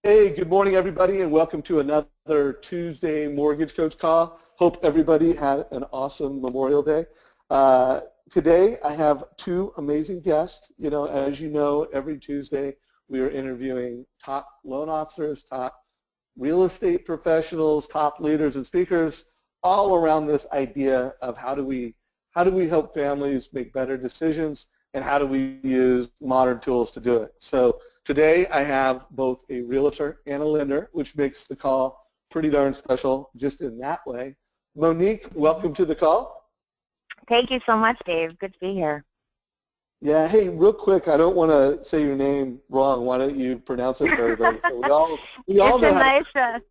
Hey, good morning, everybody, and welcome to another Tuesday Mortgage Coach call. Hope everybody had an awesome Memorial Day. Today, I have two amazing guests. As you know, every Tuesday we are interviewing top loan officers, top real estate professionals, top leaders and speakers, all around this idea of how do we help families make better decisions, and how do we use modern tools to do it. So today I have both a realtor and a lender, which makes the call pretty darn special just in that way. Monique, welcome to the call. Thank you so much, Dave. Good to be here. Yeah, hey, real quick, I don't want to say your name wrong. Why don't you pronounce it for everybody? So we all know how to...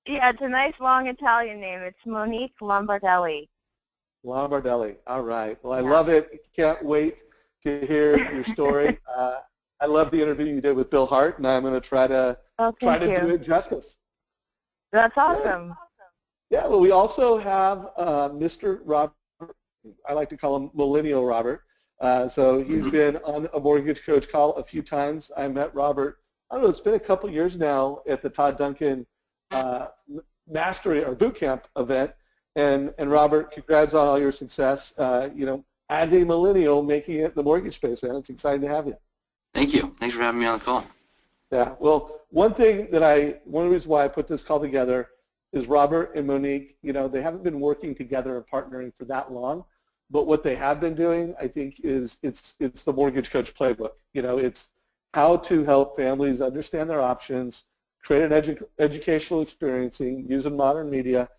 Yeah, it's a nice long Italian name. It's Monique Lomardelli. Lombardelli. All right. Well, I love it. Can't wait to hear your story. I love the interview you did with Bill Hart, and I'm going to try to do it justice. That's awesome. Yeah. Well, we also have Mr. Robert. I like to call him Millennial Robert. So he's been on a Mortgage Coach call a few times. I met Robert, I don't know, it's been a couple years now at the Todd Duncan Mastery or Boot Camp event. And Robert, congrats on all your success. As a millennial making it in the mortgage space, man, it's exciting to have you. Thank you. Thanks for having me on the call. Yeah. Well, one of the reasons why I put this call together is Robert and Monique, they haven't been working together and partnering for that long, but what they have been doing, I think, is it's the Mortgage Coach playbook. It's how to help families understand their options, create an educational experience using modern media.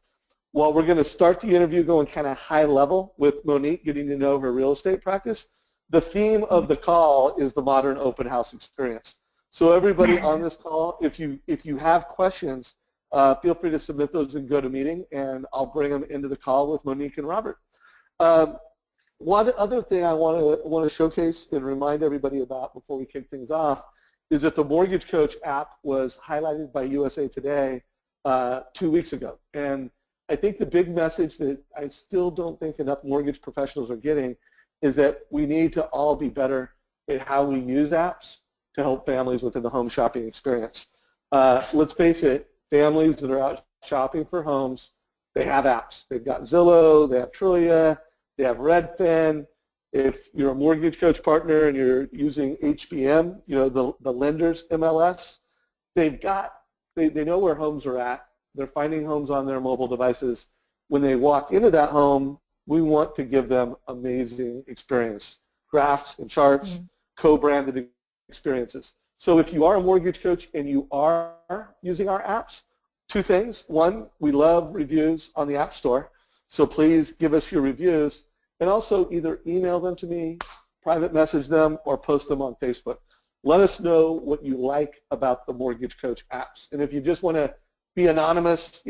Well, we're going to start the interview going kind of high level with Monique, getting to know her real estate practice. The theme of the call is the modern open house experience. So everybody on this call, if you have questions, feel free to submit those in GoToMeeting, and I'll bring them into the call with Monique and Robert. One other thing I want to showcase and remind everybody about before we kick things off is that the Mortgage Coach app was highlighted by USA Today 2 weeks ago. And I think the big message that I still don't think enough mortgage professionals are getting is that we need to all be better at how we use apps to help families within the home shopping experience. Let's face it, families that are out shopping for homes, they have apps. They've got Zillow, they have Trulia, they have Redfin. If you're a Mortgage Coach partner and you're using HBM, the lender's MLS, they know where homes are at. They're finding homes on their mobile devices. When they walk into that home, we want to give them amazing experience, graphs and charts, co-branded experiences. So if you are a Mortgage Coach and you are using our apps, two things. One, we love reviews on the App Store, so please give us your reviews, and also either email them to me, private message them, or post them on Facebook. Let us know what you like about the Mortgage Coach apps. And if you just want to be anonymous,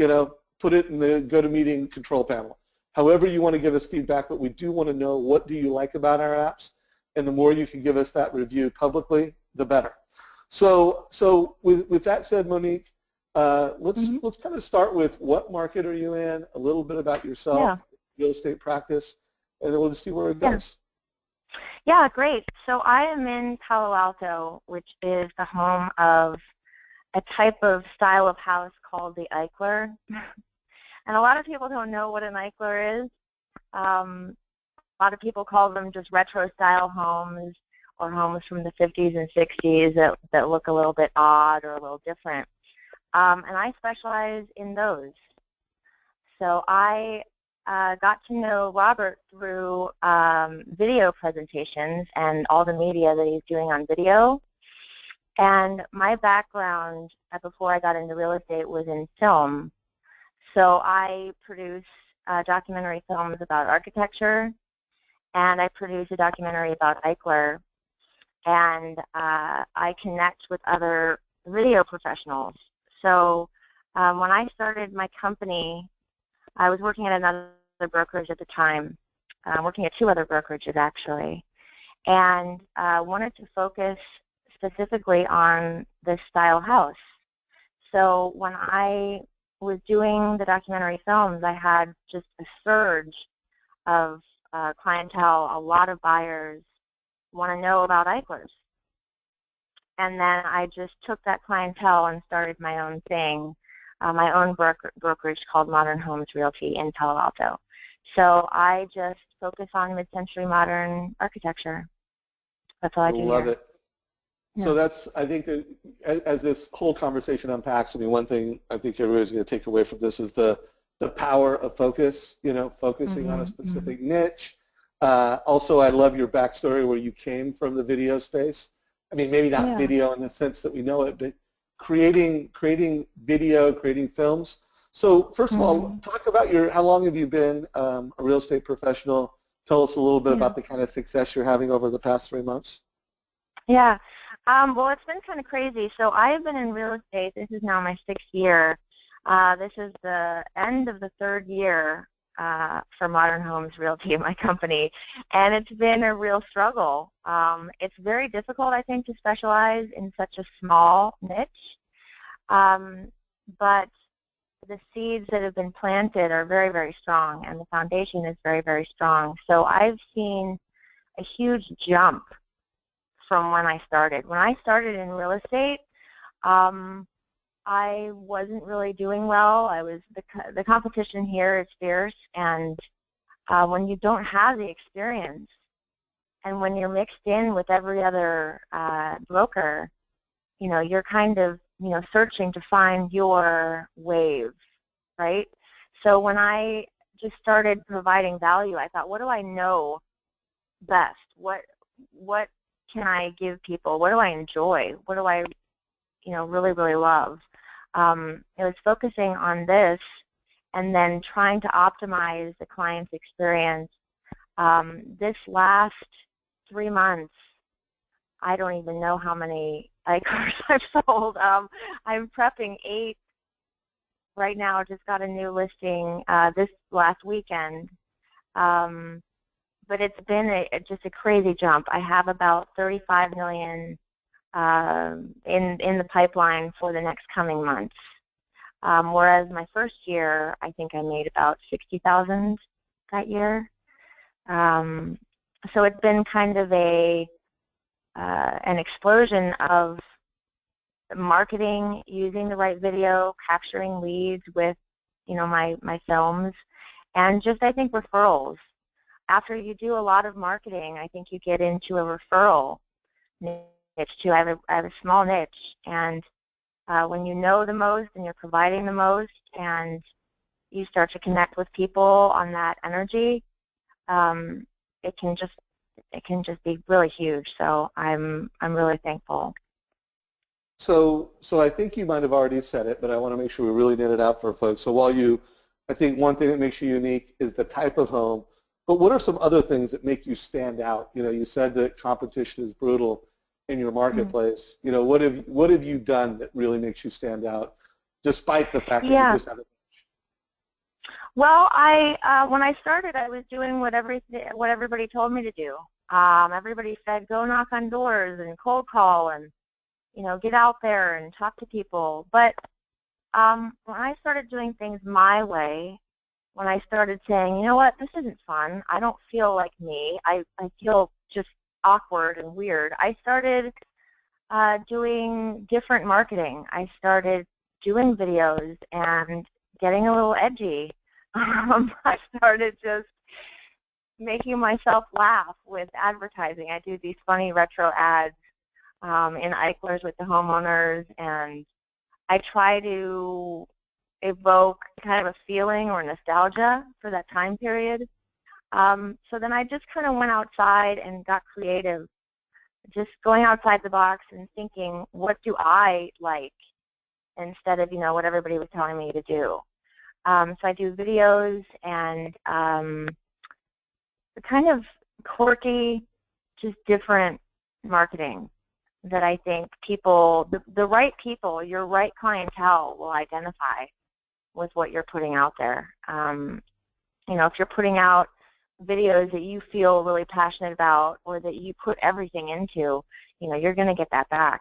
put it in the GoToMeeting control panel. However you want to give us feedback, but we do want to know what do you like about our apps, and the more you can give us that review publicly, the better. So with that said, Monique, let's kind of start with what market are you in, a little bit about yourself, real estate practice, and then we'll just see where it goes. Yeah, great. So I am in Palo Alto, which is the home of a type of style of house called the Eichler. And a lot of people don't know what an Eichler is. A lot of people call them just retro style homes or homes from the 50s and 60s that look a little bit odd or a little different. And I specialize in those. So I got to know Robert through video presentations and all the media that he's doing on video. And my background before I got into real estate was in film. So I produce documentary films about architecture, and I produce a documentary about Eichler. And I connect with other video professionals. So when I started my company, I was working at another brokerage at the time, working at two other brokerages actually, and wanted to focus specifically on this style house. So when I was doing the documentary films, I had just a surge of clientele. A lot of buyers want to know about Eichlers. and then I just took that clientele and started my own thing, my own brokerage called Modern Homes Realty in Palo Alto. So I just focus on mid-century modern architecture. That's all I do Love here. it. So that's, I think that as this whole conversation unpacks, I mean, one thing I think everybody's going to take away from this is the power of focus, you know, focusing on a specific niche. Also, I love your backstory where you came from the video space. I mean, maybe not video in the sense that we know it, but creating video, creating films. So first of all, talk about how long have you been a real estate professional? Tell us a little bit about the kind of success you're having over the past 3 months. Yeah. Well, it's been kind of crazy. So I have been in real estate. This is now my 6th year. This is the end of the 3rd year for Modern Homes Realty, my company, and it's been a real struggle. It's very difficult, I think, to specialize in such a small niche, but the seeds that have been planted are very, very strong, and the foundation is very, very strong. So I've seen a huge jump from when I started. When I started in real estate, I wasn't really doing well. The competition here is fierce, and when you don't have the experience, and when you're mixed in with every other broker, you know, you're kind of, you know, searching to find your wave, right? So when I just started providing value, I thought, what do I know best? What can I give people? What do I enjoy? What do I, you know, really, really love? It was focusing on this and then trying to optimize the client's experience. This last 3 months, I don't even know how many iCars I've sold. I'm prepping 8 right now. Just got a new listing this last weekend. But it's been just a crazy jump. I have about 35 million in the pipeline for the next coming months. Whereas my first year, I think I made about 60,000 that year. So it's been kind of an explosion of marketing, using the right video, capturing leads with, you know, my films, and just, I think, referrals. After you do a lot of marketing, I think you get into a referral niche too. I have a small niche, and when you know the most and you're providing the most, and you start to connect with people on that energy, it can just be really huge. So I'm really thankful. So I think you might have already said it, but I want to make sure we really knit it out for folks. So I think one thing that makes you unique is the type of home. But what are some other things that make you stand out? You know, you said that competition is brutal in your marketplace. You know, what have you done that really makes you stand out, despite the fact that you just have a niche? Well, when I started, I was doing what everybody told me to do. Everybody said go knock on doors and cold call and, you know, get out there and talk to people. But when I started doing things my way, when I started saying, you know what, this isn't fun, I don't feel like me, I feel just awkward and weird, I started doing different marketing. I started doing videos and getting a little edgy. I started just making myself laugh with advertising. I do these funny retro ads in Eichlers with the homeowners, and I try to evoke kind of a feeling or nostalgia for that time period. So then I just kind of went outside and got creative, just going outside the box and thinking, what do I like, instead of, you know, what everybody was telling me to do. So I do videos and kind of quirky, just different marketing that I think people, the right people, your right clientele will identify with what you're putting out there. You know, if you're putting out videos that you feel really passionate about or that you put everything into, you know, you're going to get that back.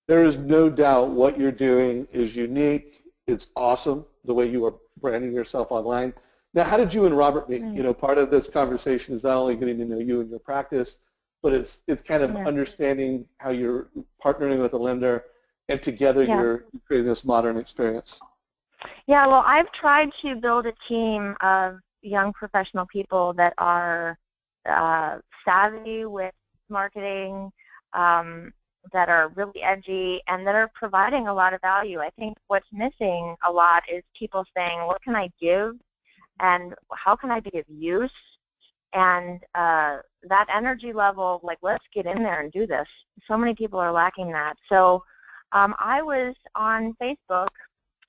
There is no doubt what you're doing is unique. It's awesome, the way you are branding yourself online. Now, how did you and Robert meet? You know, part of this conversation is not only getting to know you and your practice, but it's kind of understanding how you're partnering with a lender, and together you're creating this modern experience. Yeah, well, I've tried to build a team of young professional people that are savvy with marketing, that are really edgy, and that are providing a lot of value. I think what's missing a lot is people saying, what can I give, and how can I be of use? And that energy level, like, let's get in there and do this. So many people are lacking that. So I was on Facebook.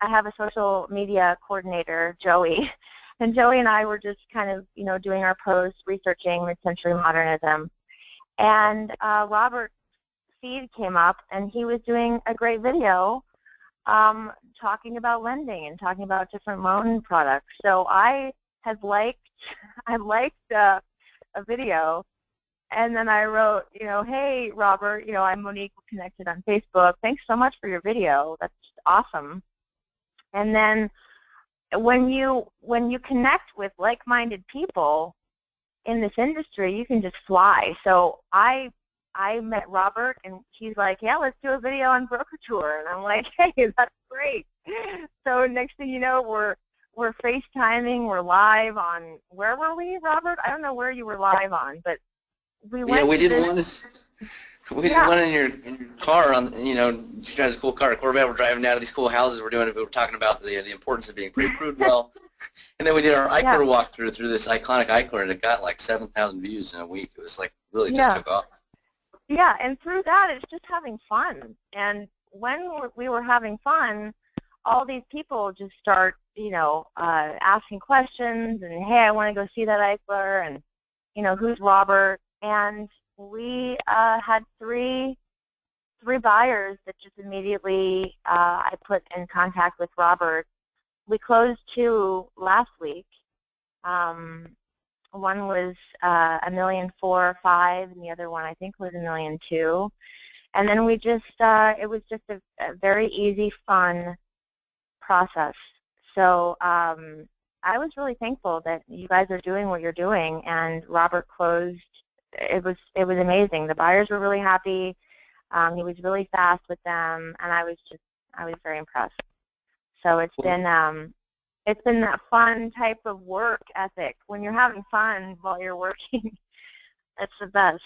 I have a social media coordinator, Joey, and Joey and I were just kind of, you know, doing our posts, researching mid-century modernism. And Robert's feed came up, and he was doing a great video talking about lending and talking about different loan products. So I liked a video, and then I wrote, you know, hey, Robert, you know, I'm Monique, connected on Facebook. Thanks so much for your video. That's awesome. And then when you connect with like-minded people in this industry, you can just fly. So I met Robert, and he's like, yeah, let's do a video on broker tour. And I'm like, hey, that's great. So next thing you know, we're FaceTiming, we're live on, where were we, Robert? I don't know where you were live on, but we went. Yeah, we did one. We did one in your car. On, you know, she drives a cool car. Corvette. We're driving down to these cool houses. We were talking about the importance of being pre-approved well. And then we did our Eichler walkthrough through this iconic Eichler, and it got like 7,000 views in a week. It was like really just took off. Yeah, and through that, it's just having fun. And when we were having fun, all these people just start, you know, asking questions, and hey, I want to go see that Eichler, and, you know, who's Robert? And we had three buyers that just immediately I put in contact with Robert. We closed 2 last week. One was $1,450,000 or $1,500,000, and the other one I think was $1,200,000. And then we just it was just a very easy, fun process. So I was really thankful that you guys are doing what you're doing, and Robert closed. It was amazing. The buyers were really happy. He was really fast with them, and I was very impressed. So it's been that fun type of work ethic. When you're having fun while you're working, that's the best.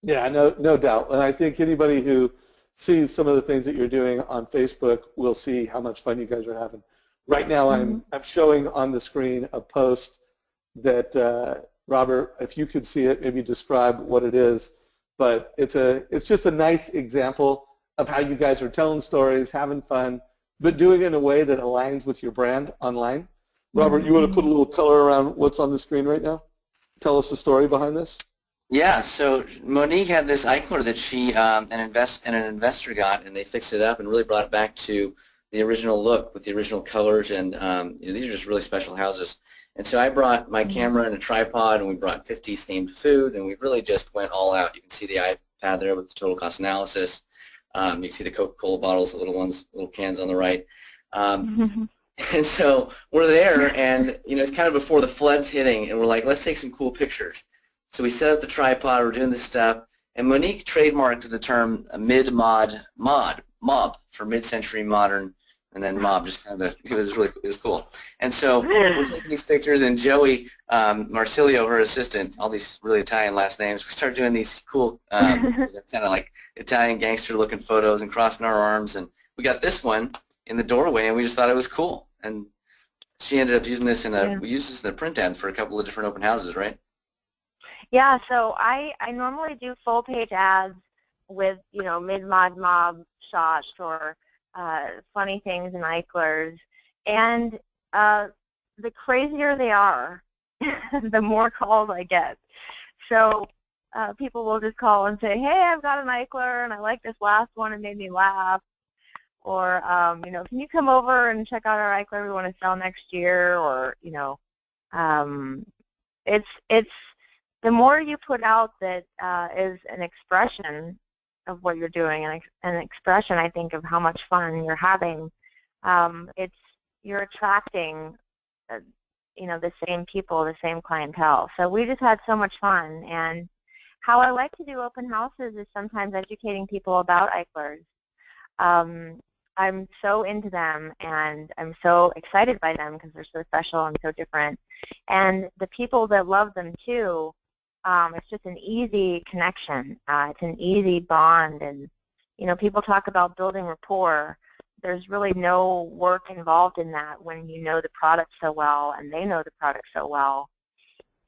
Yeah, no doubt. And I think anybody who sees some of the things that you're doing on Facebook will see how much fun you guys are having. Right now, I'm showing on the screen a post that Robert, if you could see it, maybe describe what it is. But it's just a nice example of how you guys are telling stories, having fun, but doing it in a way that aligns with your brand online. Robert, you want to put a little color around what's on the screen right now? Tell us the story behind this. Yeah, so Monique had this Eichler that she an investor got, and they fixed it up and really brought it back to the original look with the original colors, and you know, these are just really special houses. And so I brought my camera and a tripod, and we brought 50s themed food, and we really just went all out. You can see the iPad there with the total cost analysis. You can see the Coca-Cola bottles, the little ones, little cans on the right. And so we're there, and you know, it's kind of before the flood's hitting, and we're like, let's take some cool pictures. So we set up the tripod, we're doing this stuff, and Monique trademarked the term mob for mid-century modern, and then mob, just kind of, it was cool. And so we're taking these pictures, and Joey Marsilio, her assistant, all these really Italian last names, we started doing these cool kind of like Italian gangster-looking photos and crossing our arms, and we got this one in the doorway, and we just thought it was cool. And she ended up using this we used this in a print ad for a couple of different open houses, right? Yeah, so I normally do full-page ads with, you know, mid-mod mob shots or funny things in Eichlers, and the crazier they are, the more calls I get. So people will just call and say, hey, I've got an Eichler, and I like this last one, it made me laugh. Or, you know, can you come over and check out our Eichler we want to sell next year? Or, you know, it's the more you put out that is an expression of what you're doing, and an expression, I think, of how much fun you're having. You're attracting the same people, the same clientele. So we just had so much fun. And how I like to do open houses is sometimes educating people about Eichlers. I'm so into them, and I'm so excited by them because they're so special and so different. And the people that love them too, it's just an easy connection. It's an easy bond, and people talk about building rapport. There's really no work involved in that when you know the product so well and they know the product so well,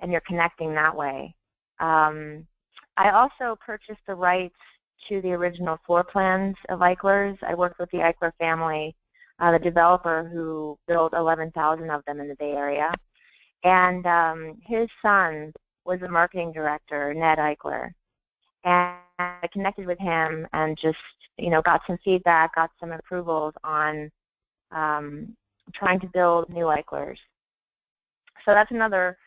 and you're connecting that way. I also purchased the rights to the original floor plans of Eichlers. I worked with the Eichler family, the developer who built 11,000 of them in the Bay Area. And his son was the marketing director, Ned Eichler. And I connected with him and just, got some feedback, got some approvals on trying to build new Eichlers. So that's another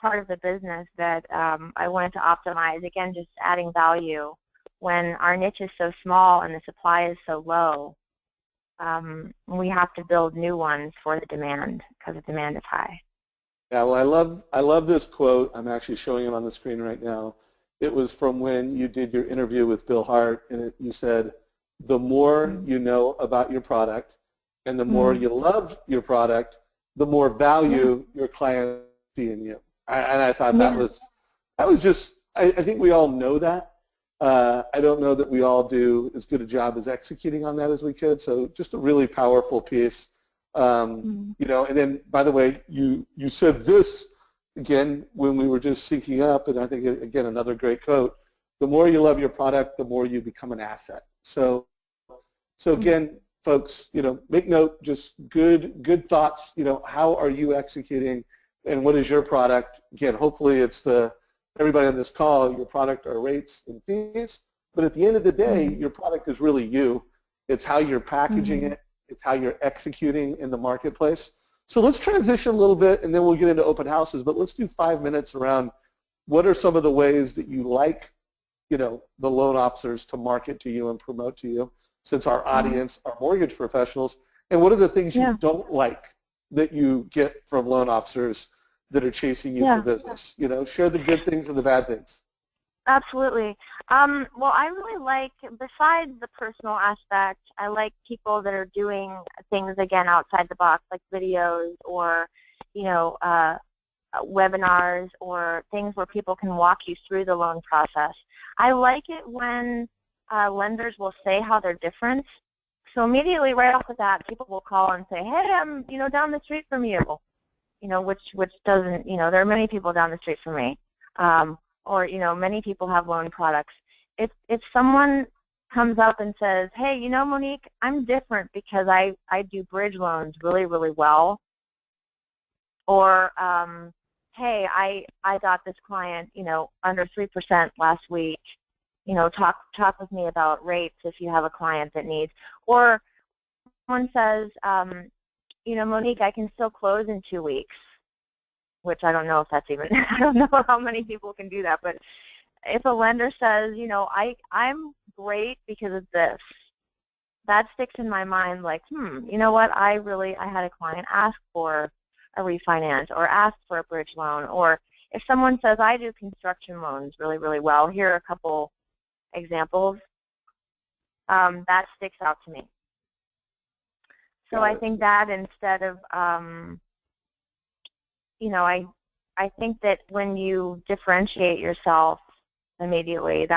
part of the business that I wanted to optimize, again, just adding value. When our niche is so small and the supply is so low, we have to build new ones for the demand because the demand is high. Yeah, well, I love this quote. I'm actually showing it on the screen right now. It was from when you did your interview with Bill Hart, and you said, the more you know about your product and the more you love your product, the more value your clients see in you. And I thought that was just, I think we all know that. I don't know that we all do as good a job as executing on that as we could. So just a really powerful piece. And then, by the way, you said this again when we were just syncing up, and I think, again, another great quote: the more you love your product, the more you become an asset. So again, folks, make note, just good thoughts. How are you executing, and what is your product? Again, hopefully it's everybody on this call, your product are rates and fees, but at the end of the day, your product is really you. It's how you're packaging it. It's how you're executing in the marketplace. So let's transition a little bit, and then we'll get into open houses, but let's do 5 minutes around what are some of the ways that you like, the loan officers to market to you and promote to you, since our audience are mortgage professionals, and what are the things you don't like that you get from loan officers that are chasing you for business? Share the good things and the bad things. Absolutely. Well, I really like, besides the personal aspect, I like people that are doing things, again, outside the box, like videos or, webinars or things where people can walk you through the loan process. I like it when lenders will say how they're different. So immediately right off the bat, people will call and say, hey, I'm, down the street from you. Which doesn't, there are many people down the street from me, or, many people have loan products. If someone comes up and says, hey, Monique, I'm different because I do bridge loans really, really well, or, hey, I got this client, under 3% last week, talk with me about rates if you have a client that needs, or someone says, Monique, I can still close in 2 weeks, which I don't know if that's even, I don't know how many people can do that, but if a lender says, I'm great because of this, that sticks in my mind like, what, I had a client ask for a refinance or ask for a bridge loan, or if someone says, I do construction loans really, really well, here are a couple examples, that sticks out to me. So I think that instead of, I think that when you differentiate yourself immediately,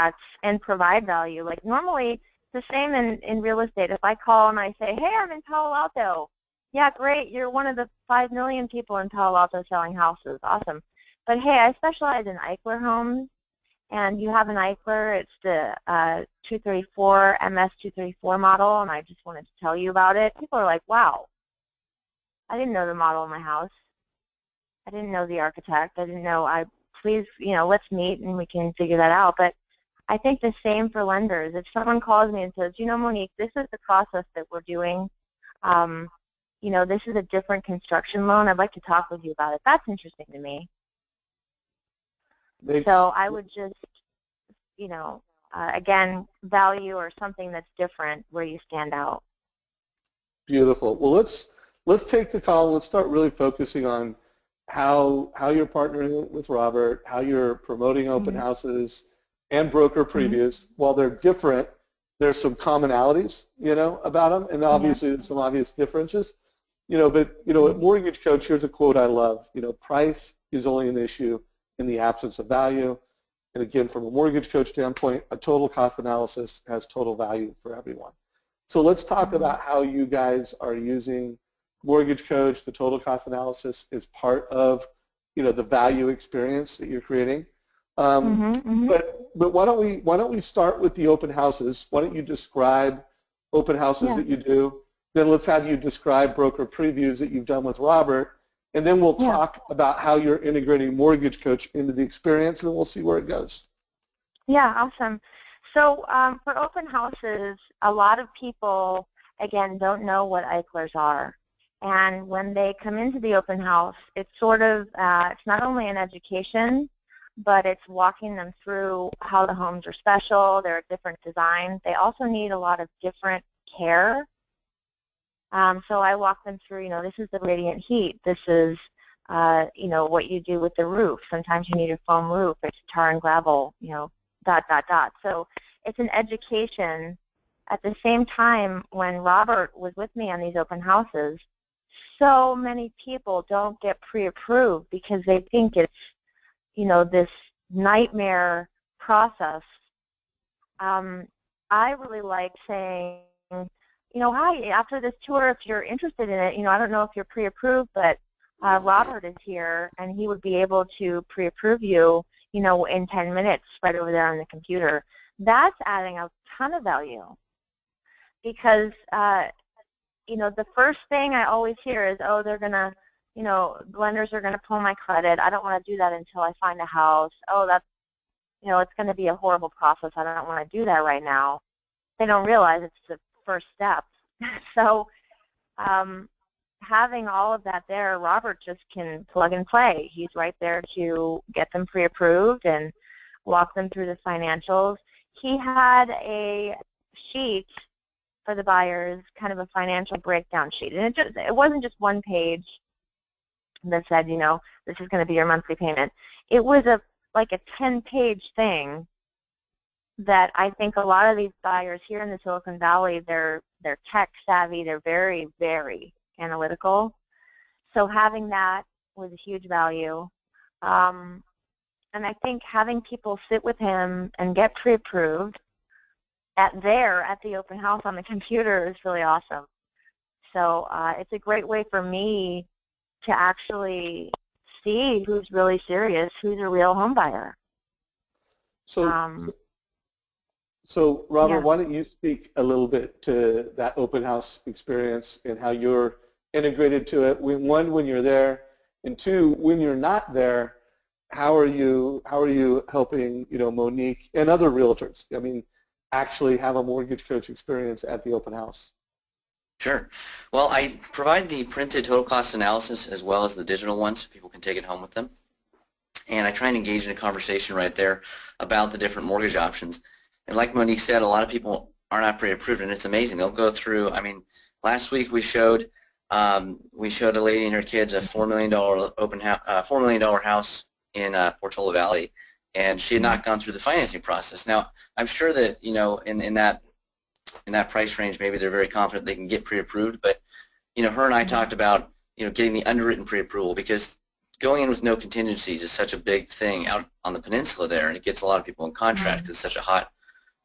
and provide value. Like normally, it's the same in real estate. If I call and I say, hey, I'm in Palo Alto. Yeah, great. You're one of the 5 million people in Palo Alto selling houses. Awesome. But hey, I specialize in Eichler homes, and you have an Eichler. It's the 234 MS234 model, and I just wanted to tell you about it. People are like, wow, I didn't know the model in my house. I didn't know the architect. I didn't know. Please, let's meet and we can figure that out. But I think the same for lenders. If someone calls me and says, Monique, this is the process that we're doing. This is a different construction loan. I'd like to talk with you about it. That's interesting to me. So I would just, again, value or something that's different where you stand out. Beautiful. Well, let's take the call. Let's start really focusing on how you're partnering with Robert, how you're promoting open Mhm. houses and broker Mhm. previews. While they're different, there's some commonalities, about them, and Yeah. obviously there's some obvious differences. But at Mhm. Mortgage Coach, here's a quote I love. Price is only an issue in the absence of value. And again, from a Mortgage Coach standpoint, a total cost analysis has total value for everyone. So let's talk Mhm. about how you guys are using Mortgage Coach, the total cost analysis is part of, the value experience that you're creating. Um, Mhm. Mhm. but why don't we start with the open houses? Why don't you describe open houses Yeah. that you do? Then let's have you describe broker previews that you've done with Robert, and then we'll Yeah. talk about how you're integrating Mortgage Coach into the experience, and we'll see where it goes. Yeah. Awesome. So for open houses, a lot of people, again, don't know what Eichlers are. And when they come into the open house, it's sort of, it's not only an education, but it's walking them through how the homes are special. There are different designs. They also need a lot of different care. So I walk them through, this is the radiant heat. This is, what you do with the roof. Sometimes you need a foam roof. It's tar and gravel, dot, dot, dot. So it's an education. At the same time, when Robert was with me on these open houses, so many people don't get pre-approved because they think it's, this nightmare process. Um, I really like saying, hi, after this tour, if you're interested in it, I don't know if you're pre-approved, but Robert is here, and he would be able to pre-approve you, in 10 minutes right over there on the computer. That's adding a ton of value because, the first thing I always hear is, oh, they're going to, lenders are going to pull my credit. I don't want to do that until I find a house. Oh, that's, it's going to be a horrible process. I don't want to do that right now. They don't realize it's the first step. So having all of that there, Robert just can plug and play. He's right there to get them pre-approved and walk them through the financials. He had a sheet for the buyers, kind of a financial breakdown sheet. And it wasn't just one page that said, this is going to be your monthly payment. It was like a 10-page thing that I think a lot of these buyers here in the Silicon Valley, they're tech savvy, they're very, very analytical. So having that was a huge value. And I think having people sit with him and get pre-approved at the open house on the computer is really awesome. So it's a great way for me to actually see who's really serious, who's a real home buyer. So, so Robert, Yeah. why don't you speak a little bit to that open house experience and how you're integrated to it? When you're there, and two, when you're not there, how are you helping Monique and other realtors? I mean, actually have a Mortgage Coach experience at the open house. Sure. Well, I provide the printed total cost analysis as well as the digital one so people can take it home with them. And I try and engage in a conversation right there about the different mortgage options. And like Monique said, a lot of people are not pre-approved, and it's amazing. They'll go through, I mean, last week we showed a lady and her kids a $4 million $4 million house in Portola Valley, and she had not gone through the financing process. Now, I'm sure that, in that price range, maybe they're very confident they can get pre-approved, but her and I talked about getting the underwritten pre-approval, because going in with no contingencies is such a big thing out on the peninsula there, and it gets a lot of people in contract because it's such a hot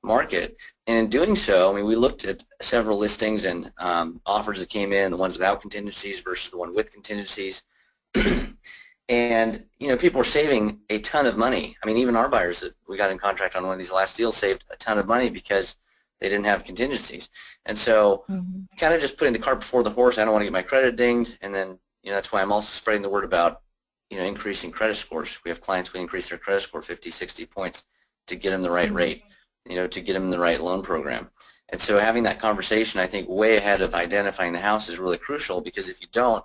market. And in doing so, I mean, we looked at several listings and offers that came in, the ones without contingencies versus the one with contingencies. And people are saving a ton of money. I mean, even our buyers that we got in contract on one of these last deals saved a ton of money because they didn't have contingencies. And so kind of just putting the cart before the horse. I don't want to get my credit dinged, and then that's why I'm also spreading the word about increasing credit scores. We have clients we increase their credit score 50, 60 points to get them the right rate, to get them the right loan program. And so having that conversation, I think, way ahead of identifying the house is really crucial, because if you don't,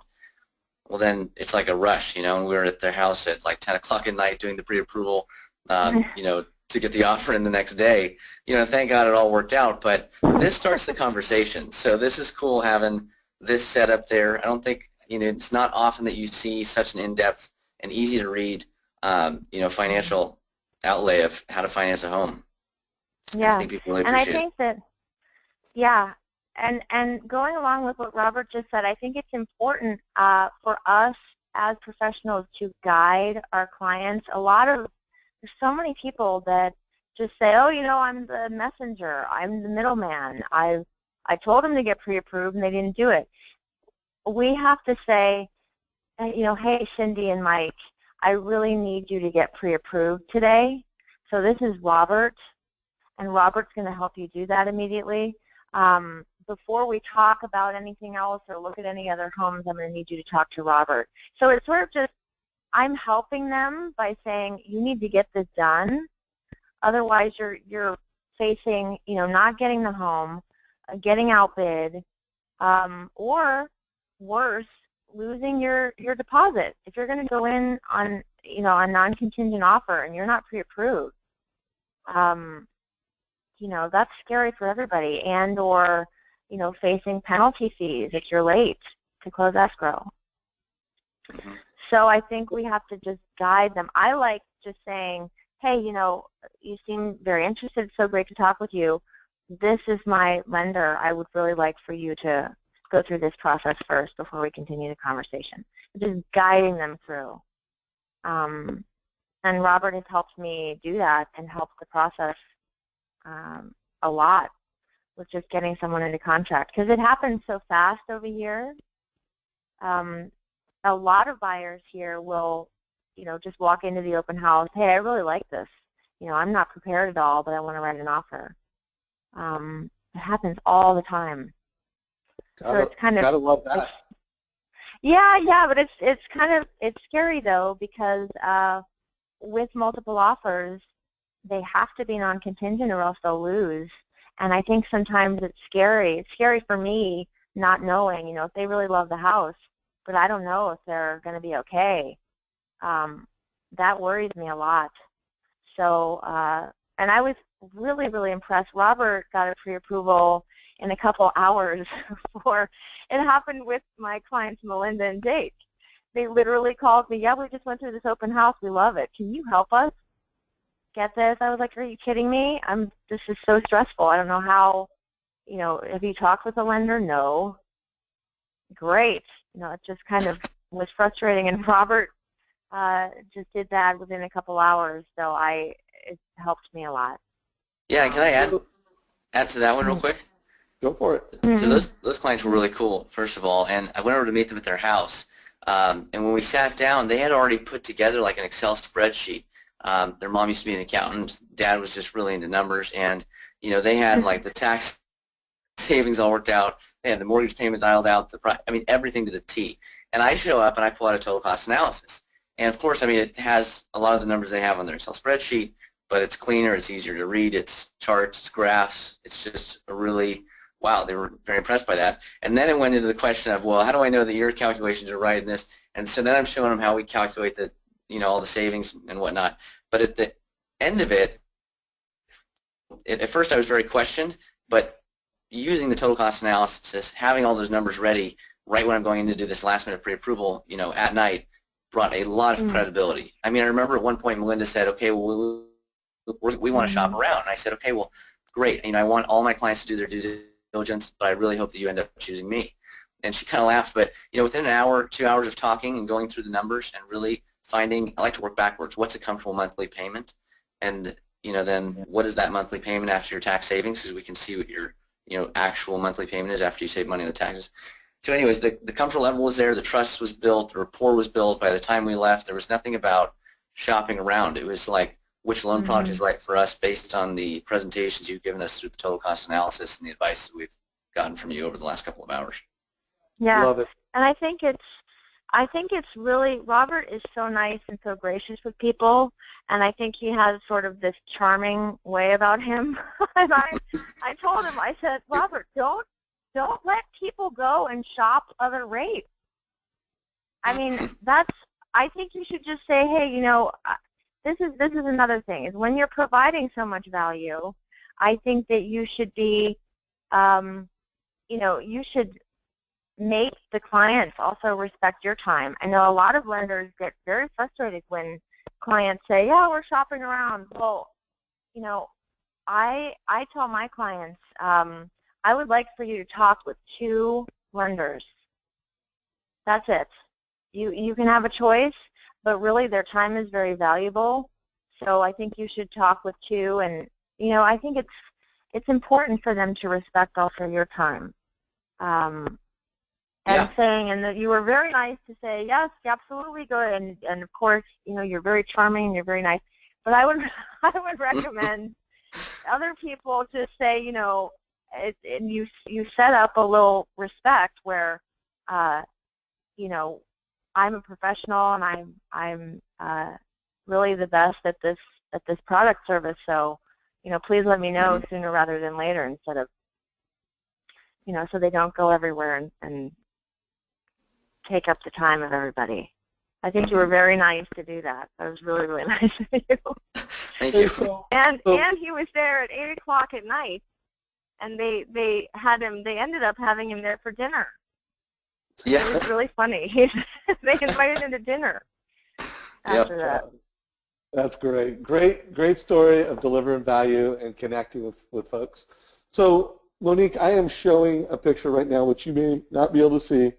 well, then it's like a rush, and we were at their house at like 10 o'clock at night doing the pre-approval, to get the offer in the next day. Thank God it all worked out, but this starts the conversation. So this is cool having this set up there. I don't think it's not often that you see such an in-depth and easy to read, financial outlay of how to finance a home. Yeah, I think people really and I appreciate it. think that, yeah, and going along with what Robert just said, I think it's important for us as professionals to guide our clients. There's so many people that just say, oh, I'm the messenger, I'm the middleman, I told them to get pre-approved and they didn't do it. We have to say, hey, Cindy and Mike, I really need you to get pre-approved today. So this is Robert, and Robert's going to help you do that immediately. Before we talk about anything else or look at any other homes, I'm going to need you to talk to Robert. So it's sort of just, I'm helping them by saying, you need to get this done. Otherwise, you're facing, not getting the home, getting outbid, or worse, losing your deposit. If you're going to go in on, a non-contingent offer and you're not pre-approved, that's scary for everybody, and or, facing penalty fees if you're late to close escrow. Mm-hmm. So I think we have to just guide them. I like just saying, hey, you seem very interested. It's so great to talk with you. This is my lender. I would really like for you to go through this process first before we continue the conversation. Just guiding them through. And Robert has helped me do that and helped the process a lot with just getting someone into contract, because it happens so fast over here. A lot of buyers here will, just walk into the open house, hey, I really like this. I'm not prepared at all, but I want to write an offer. It happens all the time. So it's kind of, gotta love that. Yeah, but it's scary though, because with multiple offers, they have to be non-contingent or else they'll lose. And I think sometimes it's scary. It's scary for me not knowing, if they really love the house, but I don't know if they're going to be okay. That worries me a lot. So, and I was really, really impressed. Robert got a pre-approval in a couple hours before it happened with my clients Melinda and Jake. They literally called me, yeah, we just went through this open house. We love it. Can you help us get this? I was like, are you kidding me? This is so stressful. I don't know how, have you talked with a lender? No. Great. It just kind of was frustrating, and Robert just did that within a couple hours, so it helped me a lot. Yeah, can I add to that one real quick? Go for it. So those clients were really cool, first of all, and I went over to meet them at their house. And when we sat down, they had already put together like an Excel spreadsheet. Their mom used to be an accountant. Dad was just really into numbers, and they had like the tax savings all worked out. They had the mortgage payment dialed out. Everything to the T. And I show up and I pull out a total cost analysis. And of course, it has a lot of the numbers they have on their Excel spreadsheet, but it's cleaner, it's easier to read, it's charts, it's graphs. It's just a really, wow, they were very impressed by that. And then it went into the question of, well, how do I know that your calculations are right in this? And so then I'm showing them how we calculate the, all the savings and whatnot. But at the end of it, at first I was very questioned, but using the total cost analysis, having all those numbers ready right when I'm going in to do this last minute pre-approval, at night, brought a lot of credibility. I remember at one point Melinda said, okay, well, we want to shop around. And I said, okay, well, great. I want all my clients to do their due diligence, but I really hope that you end up choosing me. And she kind of laughed, but within an hour, 2 hours of talking and going through the numbers and really finding, I like to work backwards. What's a comfortable monthly payment? And then what is that monthly payment after your tax savings? Because we can see what your actual monthly payment is after you save money on the taxes. So anyways, the comfort level was there, the trust was built, the rapport was built. By the time we left, there was nothing about shopping around. It was like which loan product is right for us based on the presentations you've given us through the total cost analysis and the advice that we've gotten from you over the last couple of hours. Yeah, Love it. And I think it's really, Robert is so nice and so gracious with people, and I think he has sort of this charming way about him. And I told him, I said, Robert, don't let people go and shop other rates. I think you should just say, hey, this is another thing, is when you're providing so much value, I think that you should be, you should make the clients also respect your time. I know a lot of lenders get very frustrated when clients say, yeah, we're shopping around. Well, you know, I tell my clients, I would like for you to talk with 2 lenders. That's it. You can have a choice, but really their time is very valuable. So I think you should talk with 2, and I think it's important for them to respect also your time. And saying, and that you were very nice to say, yes, absolutely good, and of course, you're very charming and you're very nice. But I would recommend other people just say, and you set up a little respect where, I'm a professional and I'm really the best at this product service. So, please let me know sooner rather than later, instead of, so they don't go everywhere and take up the time of everybody. I think you were very nice to do that. That was really, really nice of you. Thank you. And he was there at 8 o'clock at night, and they ended up having him there for dinner. Yeah. It was really funny. They invited him to dinner after that. That's great. Great story of delivering value and connecting with folks. So, Monique, I am showing a picture right now, which you may not be able to see,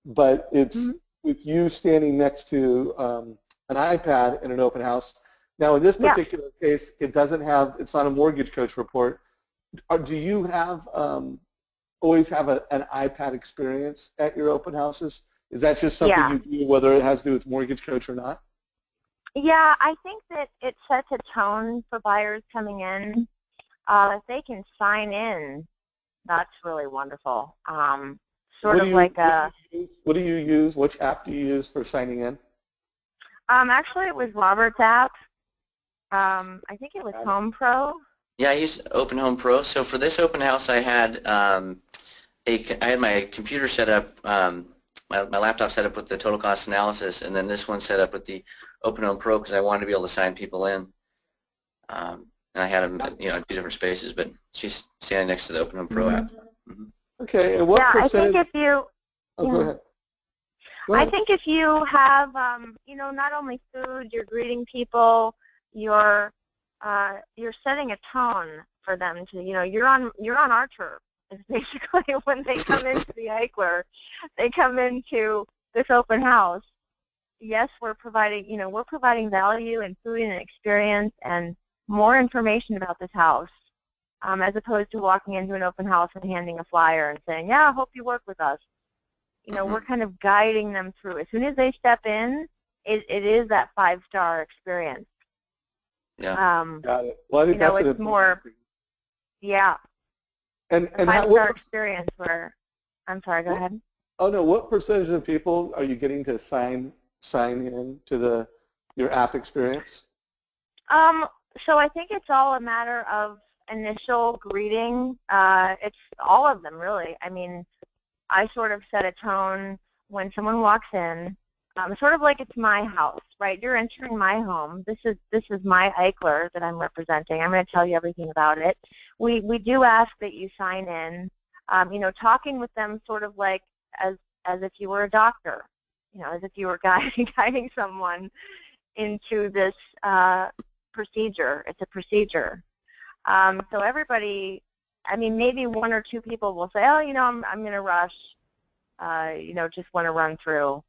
but it's with you standing next to an iPad in an open house. Now, in this particular case, it's not a mortgage coach report. Do you always have an iPad experience at your open houses? Is that just something you do, whether it has to do with mortgage coach or not? Yeah, I think that it sets a tone for buyers coming in. If they can sign in, that's really wonderful. What do you use? Which app do you use for signing in? Actually, it was Robert's app. I think it was Home Pro. Yeah, I use Open Home Pro. So for this open house, I had my computer set up, my laptop set up with the total cost analysis, and then this one set up with the Open Home Pro because I wanted to be able to sign people in. And I had them, in 2 different spaces, but she's standing next to the Open Home Pro app. Okay, and what percentage? I think if you. Go ahead. I think if you have, not only food, you're greeting people, you're setting a tone for them to, you're on our turf. Is basically when they come into the Eichler, they come into this open house. Yes, we're providing value and food and experience and more information about this house, as opposed to walking into an open house and handing a flyer and saying, yeah, I hope you work with us. We're kind of guiding them through. As soon as they step in, it is that 5-star experience. Yeah. Got it. Well, I think that's it's more. Yeah. And a 5-star experience where. I'm sorry. Go ahead. Oh no. What percentage of people are you getting to sign in to your app experience? So I think it's all a matter of initial greeting. It's all of them, really. I mean, I sort of set a tone when someone walks in, sort of like it's my house, right? You're entering my home. This is my Eichler that I'm representing. I'm going to tell you everything about it. We do ask that you sign in, talking with them sort of like as if you were a doctor, as if you were guiding someone into this procedure. It's a procedure. So everybody, I mean, maybe 1 or 2 people will say, oh, I'm going to rush, just want to run through.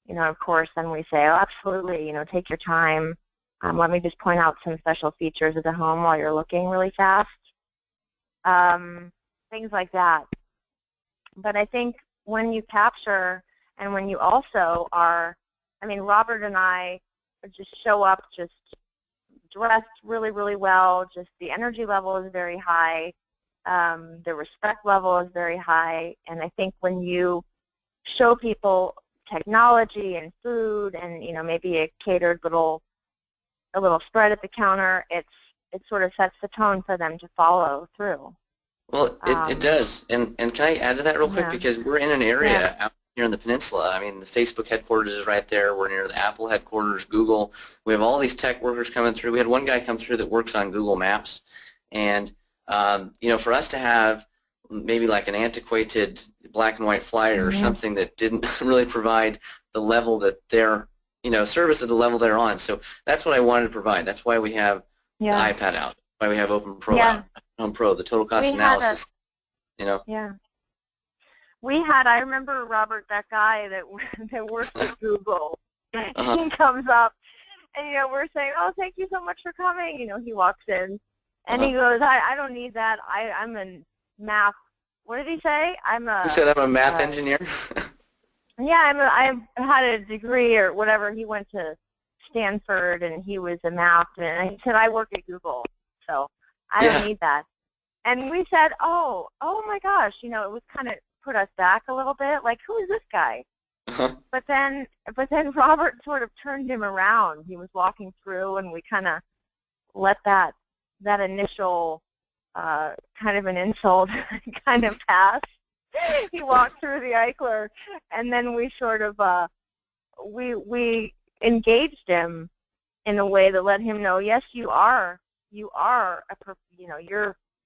Of course, then we say, oh, absolutely, take your time. Let me just point out some special features of the home while you're looking really fast. Things like that. But I think when you capture and when you also are, Robert and I just show up just dressed really, really well. Just the energy level is very high. The respect level is very high. And I think when you show people technology and food and, maybe a catered a little spread at the counter, it sort of sets the tone for them to follow through. Well, it does. And can I add to that real quick? Because we're in an area out here in the peninsula. I mean, the Facebook headquarters is right there. We're near the Apple headquarters, Google. We have all these tech workers coming through. We had one guy come through that works on Google Maps. And, for us to have maybe like an antiquated black and white flyer or something that didn't really provide the level that they're, service at the level they're on. So that's what I wanted to provide. That's why we have the iPad out, why we have Open Pro out, Home Pro, the total cost analysis, Yeah. I remember, Robert, that guy that works at Google, he comes up, and, we're saying, oh, thank you so much for coming. He walks in, and he goes, I don't need that. I'm a math. What did he say? He said I'm a math engineer. Yeah, I had a degree or whatever. He went to Stanford, and he was a math, and he said, I work at Google, so I don't need that. And we said, oh my gosh, it was kind of put us back a little bit, like, who is this guy? But then Robert sort of turned him around. He was walking through, and we kind of let that initial kind of an insult kind of pass. He walked through the Eichler, and then we sort of we engaged him in a way that let him know, yes, you're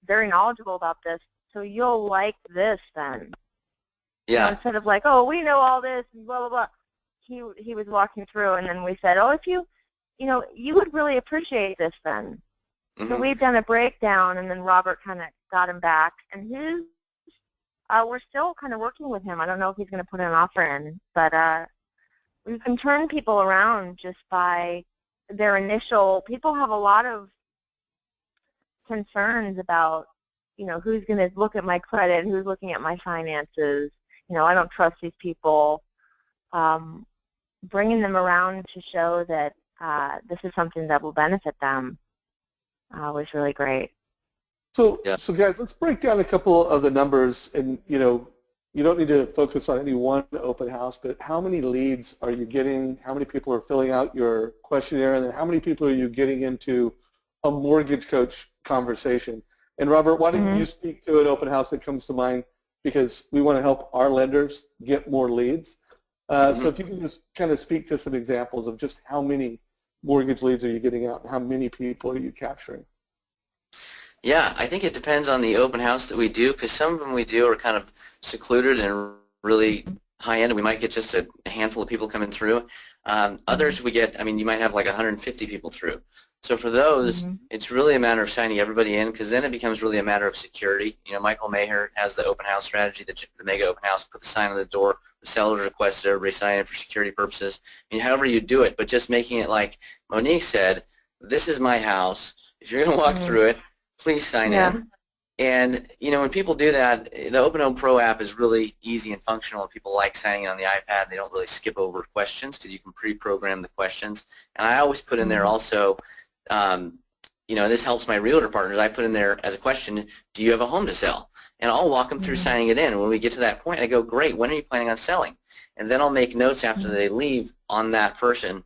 very knowledgeable about this, so you'll like this then. Yeah. Instead of like, oh, we know all this, and blah, blah, blah. He was walking through, and then we said, oh, if you would really appreciate this then. So we've done a breakdown, and then Robert kind of got him back, and we're still kind of working with him. I don't know if he's going to put an offer in, but we can turn people around just by their initial. People have a lot of concerns about, who's going to look at my credit, who's looking at my finances. I don't trust these people. Bringing them around to show that this is something that will benefit them was really great. So guys, let's break down a couple of the numbers, and you don't need to focus on any one open house, but how many leads are you getting? How many people are filling out your questionnaire, and then how many people are you getting into a mortgage coach conversation? And Robert, why don't you speak to an open house that comes to mind, because we want to help our lenders get more leads. So if you can just kind of speak to some examples of just how many mortgage leads are you getting out, and how many people are you capturing? Yeah, I think it depends on the open house that we do, because some of them we do are kind of secluded and really high-end. We might get just a handful of people coming through. Others we get, you might have like 150 people through. So for those, it's really a matter of signing everybody in, because then it becomes really a matter of security. Michael Maher has the open house strategy, the mega open house, put the sign on the door, the sellers request everybody sign in for security purposes. However you do it, but just making it like Monique said, this is my house. If you're going to walk through it, please sign in. And, when people do that, the Open Home Pro app is really easy and functional. People like signing in on the iPad. They don't really skip over questions because you can pre-program the questions. And I always put in there also, this helps my realtor partners. I put in there as a question, do you have a home to sell? And I'll walk them through signing it in. And when we get to that point, I go, great, when are you planning on selling? And then I'll make notes after they leave on that person.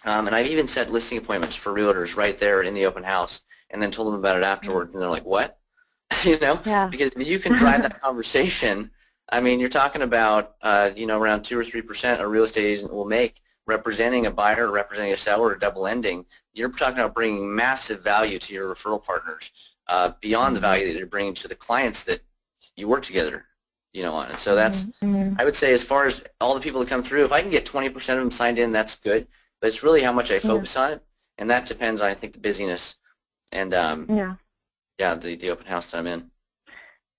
And I've even set listing appointments for realtors right there in the open house, and then told them about it afterwards, and they're like, what? Because you can drive that conversation. You're talking about, around 2 or 3% a real estate agent will make representing a buyer, representing a seller, or double ending. You're talking about bringing massive value to your referral partners beyond the value that you're bringing to the clients that you work together, on. And so that's, I would say, as far as all the people that come through, if I can get 20% of them signed in, that's good. But it's really how much I focus on it, and that depends on, I think, the busyness and the open house that I'm in.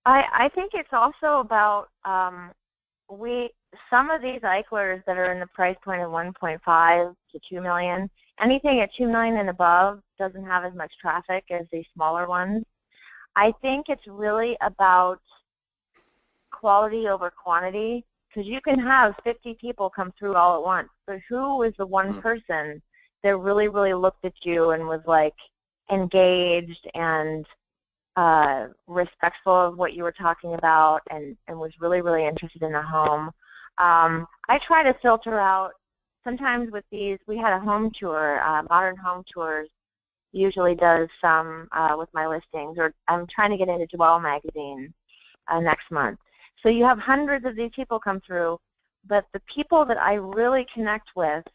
I think it's also about some of these Eichlers that are in the price point of 1.5 to 2 million. Anything at 2 million and above doesn't have as much traffic as these smaller ones. I think it's really about quality over quantity, because you can have 50 people come through all at once, but who was the one person that really, really looked at you and was like engaged and respectful of what you were talking about, and was really, really interested in the home. I try to filter out, sometimes with these, we had a home tour, Modern Home Tours usually does some with my listings, or I'm trying to get into Dwell magazine next month. So you have hundreds of these people come through, but the people that I really connect with,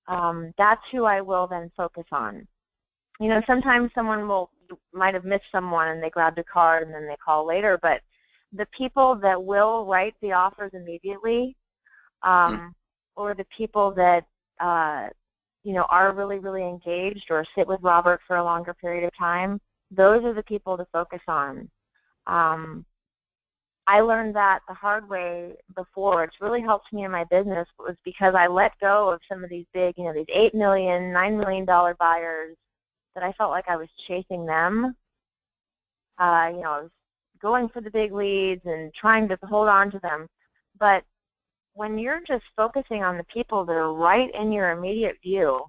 that's who I will then focus on. Sometimes someone will might have missed someone and they grabbed a card and then they call later, but the people that will write the offers immediately, or the people that are really, really engaged or sit with Robert for a longer period of time, those are the people to focus on. I learned that the hard way before. It's really helped me in my business was because I let go of some of these big, these $8 million, $9 million buyers that I felt like I was chasing them. I was going for the big leads and trying to hold on to them. But when you're just focusing on the people that are right in your immediate view,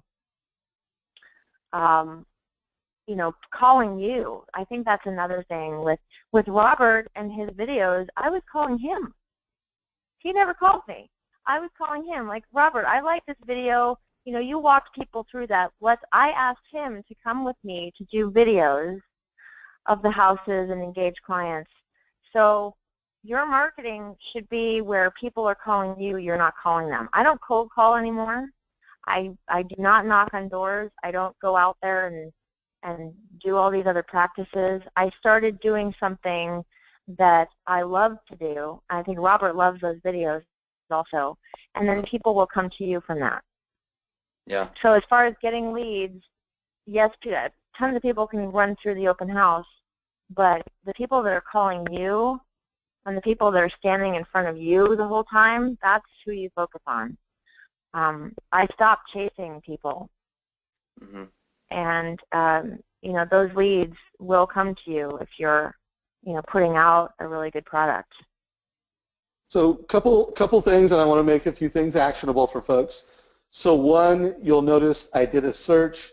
calling you, I think that's another thing. With Robert and his videos, I was calling him. He never called me. I was calling him, like, Robert, I like this video. You walked people through that. I asked him to come with me to do videos of the houses and engage clients. So your marketing should be where people are calling you, you're not calling them. I don't cold call anymore. I do not knock on doors. I don't go out there and do all these other practices. I started doing something that I love to do. I think Robert loves those videos also. And then people will come to you from that. Yeah. So as far as getting leads, yes, tons of people can run through the open house, but the people that are calling you and the people that are standing in front of you the whole time, that's who you focus on. I stopped chasing people. And, those leads will come to you if you're, putting out a really good product. So couple things, and I want to make a few things actionable for folks. So one, you'll notice I did a search,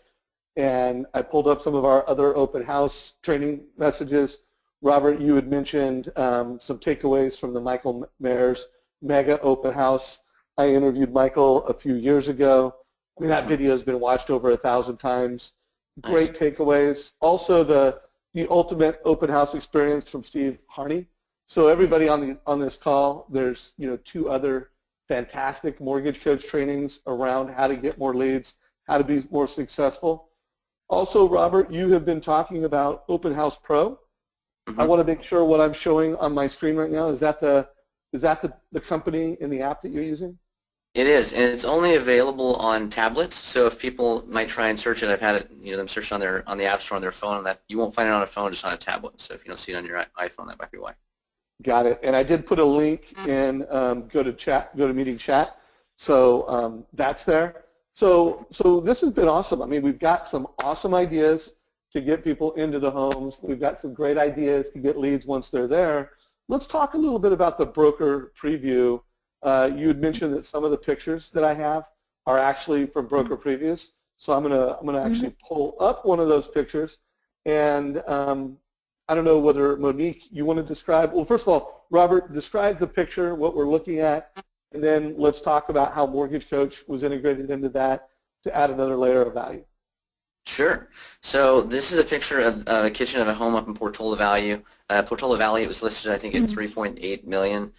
and I pulled up some of our other open house training messages. Robert, you had mentioned some takeaways from the Michael Mayer's Mega Open House. I interviewed Michael a few years ago. I mean, that video has been watched over 1,000 times. Great takeaways. Also, the ultimate open house experience from Steve Harney. So everybody on this call, there's 2 other fantastic mortgage coach trainings around how to get more leads, how to be more successful. Also, Robert, you have been talking about Open House Pro. I want to make sure what I'm showing on my screen right now, is that the company in the app that you're using? It is, and it's only available on tablets. So if people might try and search it, I've had it, them search on the App Store on their phone. That you won't find it on a phone, just on a tablet. So if you don't see it on your iPhone, that might be why. Got it. And I did put a link in go to meeting chat. So that's there. So this has been awesome. I mean, we've got some awesome ideas to get people into the homes. We've got some great ideas to get leads once they're there. Let's talk a little bit about the broker preview. You had mentioned that some of the pictures that I have are actually from broker previews. So I'm gonna actually pull up one of those pictures, and I don't know whether Monique, you want to describe. Well, first of all, Robert, describe the picture, what we're looking at, and then let's talk about how Mortgage Coach was integrated into that to add another layer of value. Sure. So this is a picture of a kitchen of a home up in Portola Valley. Portola Valley, it was listed, I think, at $3.8 million.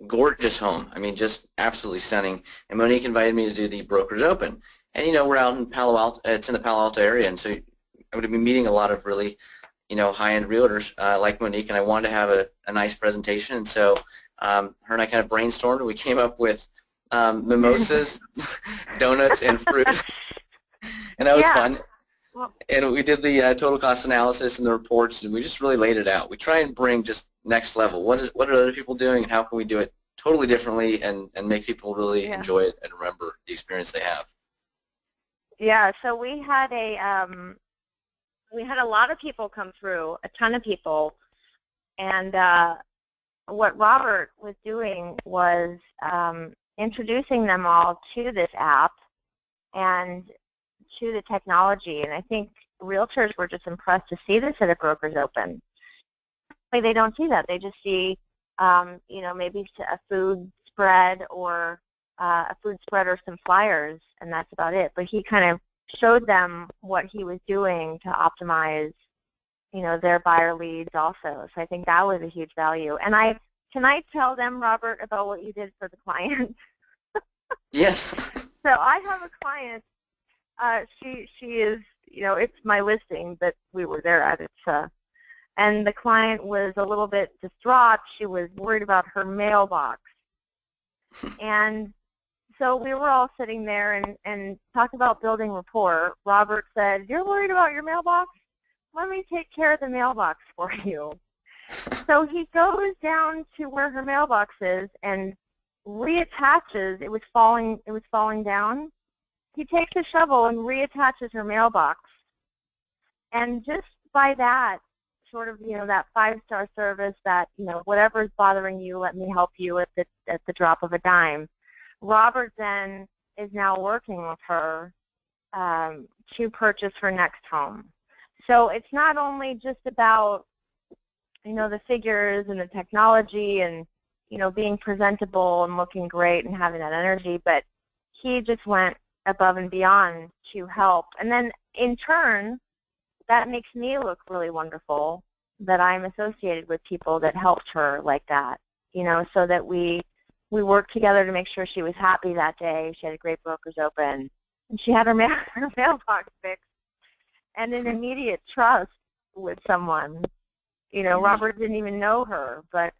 Gorgeous home. I mean, just absolutely stunning. And Monique invited me to do the Brokers Open. And, we're out in Palo Alto. It's in the Palo Alto area, and so I would be meeting a lot of really, high-end realtors like Monique, and I wanted to have a nice presentation. And so her and I kind of brainstormed, and we came up with mimosas, donuts, and fruit. And that was fun. And we did the total cost analysis and the reports, and we just really laid it out. We try and bring just next level. What are other people doing, and how can we do it totally differently and make people really enjoy it and remember the experience they have? Yeah, so we had a lot of people come through, a ton of people, and what Robert was doing was introducing them all to this app and to the technology, and I think realtors were just impressed to see this at a Brokers Open. Like, they don't see that. They just see, maybe a food spread or some flyers, and that's about it. But he kind of showed them what he was doing to optimize, their buyer leads also. So I think that was a huge value. And can I tell them, Robert, about what you did for the client? Yes. So I have a client. She is, it's my listing that we were there at. And the client was a little bit distraught. She was worried about her mailbox. And so we were all sitting there and talked about building rapport. Robert said, "You're worried about your mailbox? Let me take care of the mailbox for you." So he goes down to where her mailbox is and reattaches. It was falling down. He takes a shovel and reattaches her mailbox. And just by that, sort of, that 5-star service, that, whatever's bothering you, let me help you at the drop of a dime. Robert then is now working with her to purchase her next home. So it's not only just about, the figures and the technology and, being presentable and looking great and having that energy, but he just went above and beyond to help. And then in turn, that makes me look really wonderful that I'm associated with people that helped her like that, so that we worked together to make sure she was happy that day. She had a great broker's open, and she had her mailbox fixed, and an immediate trust with someone. Robert didn't even know her, but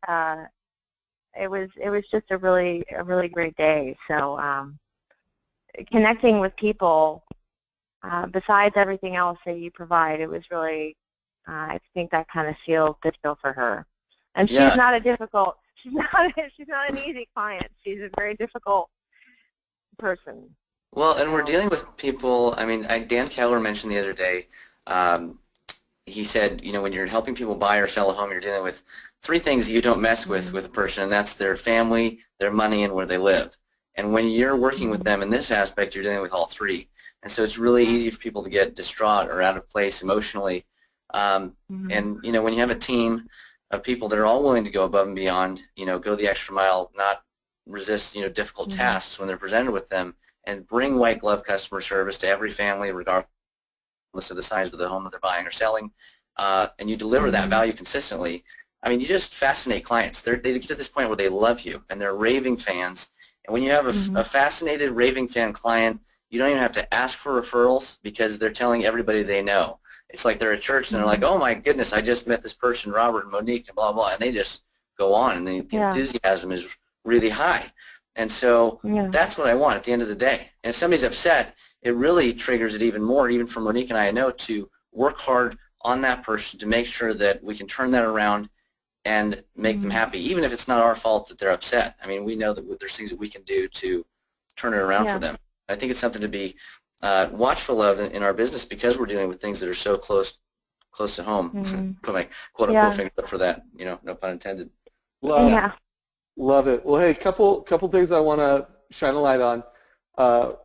it was just a really great day. So connecting with people, besides everything else that you provide, it was really, I think that kind of sealed the deal for her. And she's not a difficult. She's not an easy client. She's a very difficult person. Well, and we're dealing with people. I mean, Dan Keller mentioned the other day. He said, when you're helping people buy or sell a home, you're dealing with 3 things you don't mess with a person, and that's their family, their money, and where they live. And when you're working with them in this aspect, you're dealing with all 3. And so it's really easy for people to get distraught or out of place emotionally. And, when you have a team of people that are all willing to go above and beyond, go the extra mile, not resist, difficult tasks when they're presented with them, and bring white glove customer service to every family, regardless of the size of the home that they're buying or selling, and you deliver that value consistently, I mean, you just fascinate clients. They get to this point where they love you, and they're raving fans. And when you have a fascinated, raving fan client, you don't even have to ask for referrals because they're telling everybody they know. It's like they're at church, and they're like, "Oh, my goodness, I just met this person, Robert and Monique, and blah, blah," and they just go on, and the enthusiasm is really high. And so that's what I want at the end of the day. And if somebody's upset, it really triggers it even more, even for Monique and I know, to work hard on that person to make sure that we can turn that around and make them happy, even if it's not our fault that they're upset. I mean, we know that there's things that we can do to turn it around for them. I think it's something to be watchful of in our business because we're dealing with things that are so close to home. Put my quote-unquote finger up for that, no pun intended. Love it. Well, hey, couple things I want to shine a light on.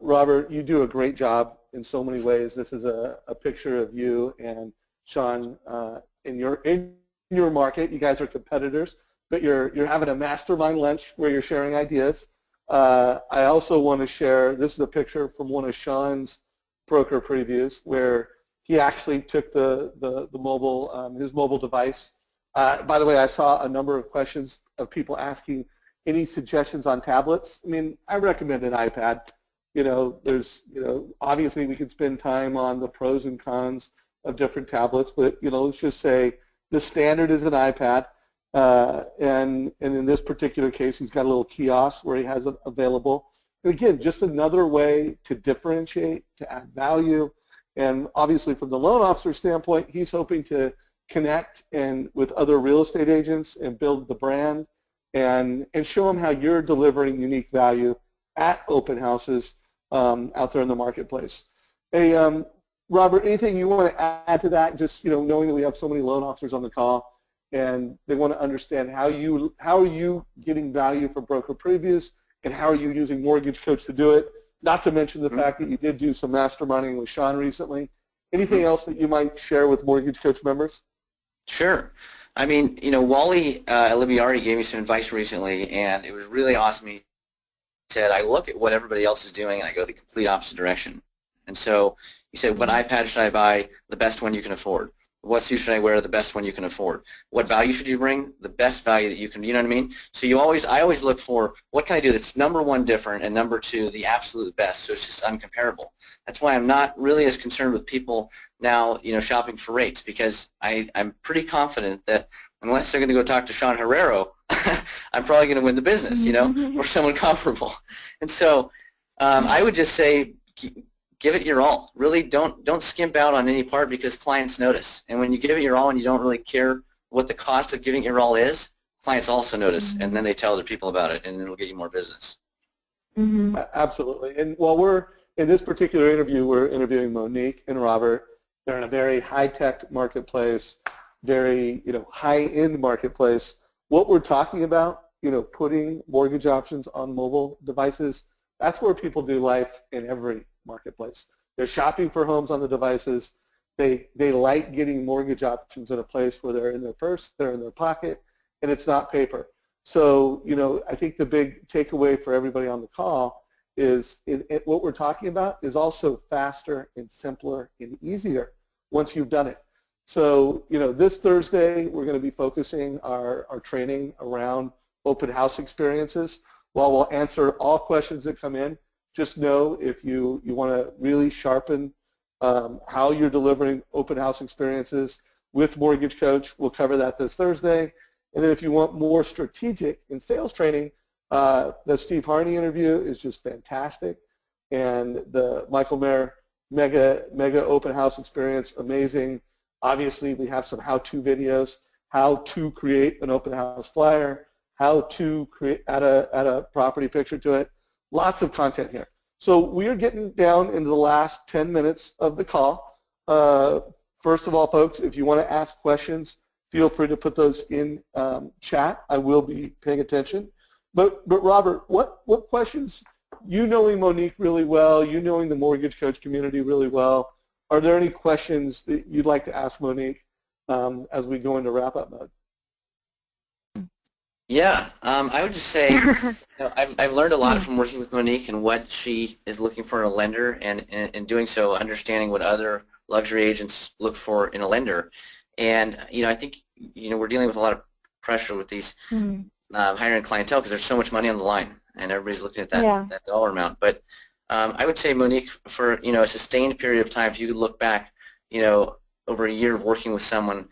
Robert, you do a great job in so many ways. This is a picture of you and Sean in your market. You guys are competitors, but you're having a mastermind lunch where you're sharing ideas. I also want to share, this is a picture from one of Sean's broker previews where he actually took the mobile, his mobile device. By the way, I saw a number of questions of people asking any suggestions on tablets. I mean, I recommend an iPad. There's, obviously we could spend time on the pros and cons of different tablets, but, let's just say the standard is an iPad. And in this particular case, he's got a little kiosk where he has it available. And again, just another way to differentiate, to add value. And obviously from the loan officer standpoint, he's hoping to connect with other real estate agents and build the brand and show them how you're delivering unique value at open houses out there in the marketplace. Hey, Robert, anything you want to add to that? Just knowing that we have so many loan officers on the call and they want to understand how are you getting value from broker previews and how are you using Mortgage Coach to do it? Not to mention the fact that you did do some masterminding with Sean recently. Anything else that you might share with Mortgage Coach members? Sure. I mean, Wally Libiari gave me some advice recently, and it was really awesome. He said, I look at what everybody else is doing, and I go the complete opposite direction. And so he said, what iPad should I buy? The best one you can afford. What suit should I wear? The best one you can afford. What value should you bring? The best value that you can, you know what I mean? So I always look for what can I do that's number one different and number two the absolute best, so it's just uncomparable. That's why I'm not really as concerned with people now, shopping for rates, because I'm pretty confident that unless they're going to go talk to Sean Herrero, I'm probably going to win the business, or someone comparable. And so I would just say give it your all. Really don't skimp out on any part, because clients notice. And when you give it your all and you don't really care what the cost of giving it your all is, clients also notice, and then they tell other people about it, and it'll get you more business. Absolutely. And while we're in this particular interview, we're interviewing Monique and Robert. They're in a very high-tech marketplace, very high-end marketplace. What we're talking about, putting mortgage options on mobile devices, that's where people do life in every marketplace. They're shopping for homes on the devices. They like getting mortgage options in a place where they're in their purse, they're in their pocket, and it's not paper. So, I think the big takeaway for everybody on the call is what we're talking about is also faster and simpler and easier once you've done it. So, this Thursday we're going to be focusing our training around open house experiences. While we'll answer all questions that come in, just know if you want to really sharpen how you're delivering open house experiences with Mortgage Coach, we'll cover that this Thursday. And then if you want more strategic and sales training, the Steve Harney interview is just fantastic. And the Michael Mayer mega open house experience, amazing. Obviously, we have some how-to videos, how to create an open house flyer, how to add a property picture to it. Lots of content here. So we are getting down into the last 10 minutes of the call. First of all, folks, if you want to ask questions, feel free to put those in chat. I will be paying attention. But Robert, what questions, you knowing Monique really well, you knowing the Mortgage Coach community really well, are there any questions that you'd like to ask Monique as we go into wrap-up mode? Yeah, I would just say I've learned a lot from working with Monique and what she is looking for in a lender, and in doing so, understanding what other luxury agents look for in a lender. And I think we're dealing with a lot of pressure with these higher-end clientele because there's so much money on the line, and everybody's looking at that dollar amount. But I would say, Monique, for a sustained period of time, if you could look back, over a year of working with someone.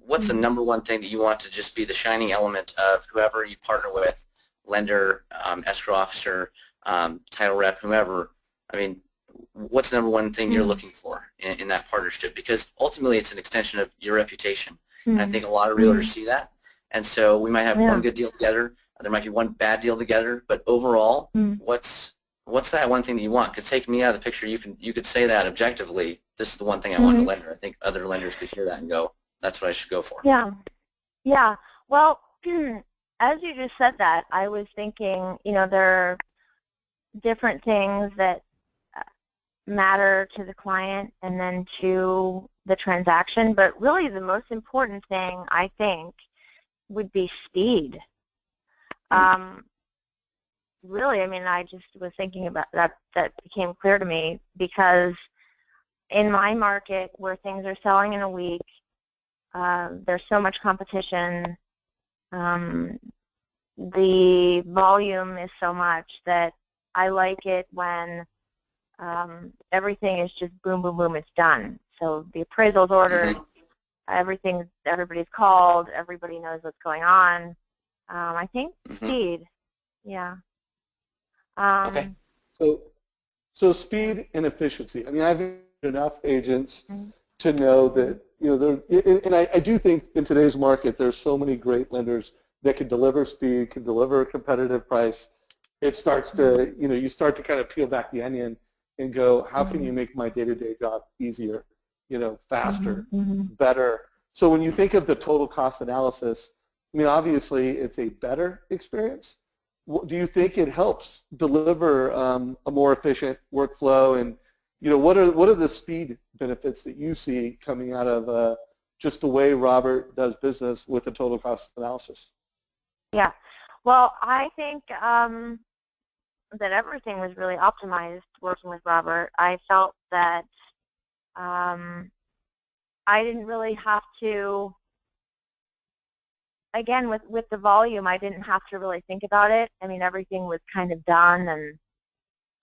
What's the number one thing that you want to just be the shining element of whoever you partner with, lender, escrow officer, title rep, whomever? I mean, what's the number one thing you're looking for in that partnership? Because ultimately it's an extension of your reputation. And I think a lot of realtors see that. And so we might have one good deal together, there might be one bad deal together, but overall, what's that one thing that you want? Because take me out of the picture, you could say that objectively, this is the one thing I want in a lender. I think other lenders could hear that and go, that's what I should go for. Yeah. Well, as you just said that, I was thinking, there are different things that matter to the client and then to the transaction, but really the most important thing, I think, would be speed. Really, I mean, I just was thinking about that. That became clear to me because in my market where things are selling in a week, there's so much competition. The volume is so much that I like it when everything is just boom, boom, boom, it's done. So the appraisal's ordered, everybody's called, everybody knows what's going on. I think speed, Okay. So speed and efficiency. I mean, I've had enough agents to know that, and I do think in today's market there's so many great lenders that can deliver speed, can deliver a competitive price. It starts to, you start to kind of peel back the onion and go, how can you make my day-to-day job easier, faster, better? So when you think of the total cost analysis, I mean, obviously it's a better experience. Do you think it helps deliver a more efficient workflow? And what are the speed benefits that you see coming out of just the way Robert does business with the total cost analysis? Yeah, well, I think that everything was really optimized working with Robert. I felt that I didn't really have to, again, with the volume, I didn't have to really think about it. I mean, everything was kind of done and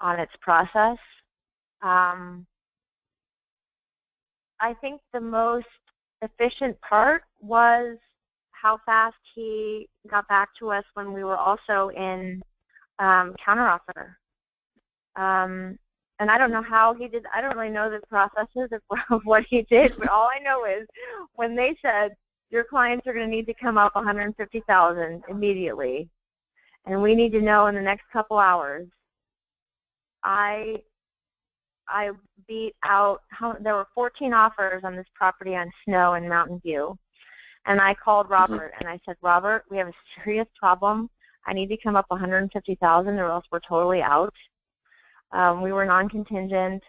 on its process. I think the most efficient part was how fast he got back to us when we were also in counteroffer. And I don't know how he did. I don't really know the processes of what he did, but all I know is when they said your clients are going to need to come up 150,000 immediately, and we need to know in the next couple hours, I beat out, there were 14 offers on this property on Snow and Mountain View, and I called Robert and I said, Robert, we have a serious problem. I need to come up 150,000 or else we're totally out. We were non-contingent,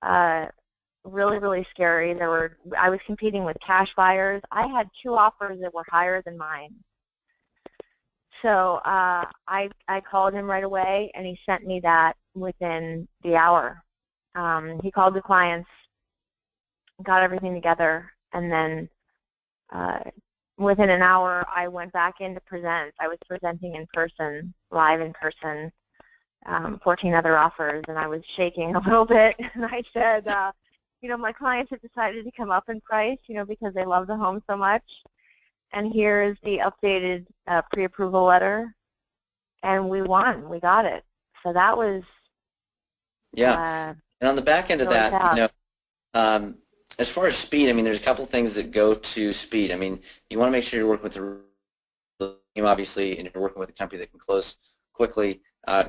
really, really scary. I was competing with cash buyers. I had 2 offers that were higher than mine. So I called him right away, and he sent me that within the hour. He called the clients, got everything together, and then within an hour, I went back in to present. I was presenting in person, live in person, 14 other offers, and I was shaking a little bit. And I said, you know, my clients have decided to come up in price, you know, because they love the home so much. And here is the updated pre-approval letter, and we won. We got it. So that was and on the back end of really that, fast. you know, as far as speed, I mean, there's a couple things that go to speed. I mean, you want to make sure you're working with the team, obviously, and you're working with a company that can close quickly.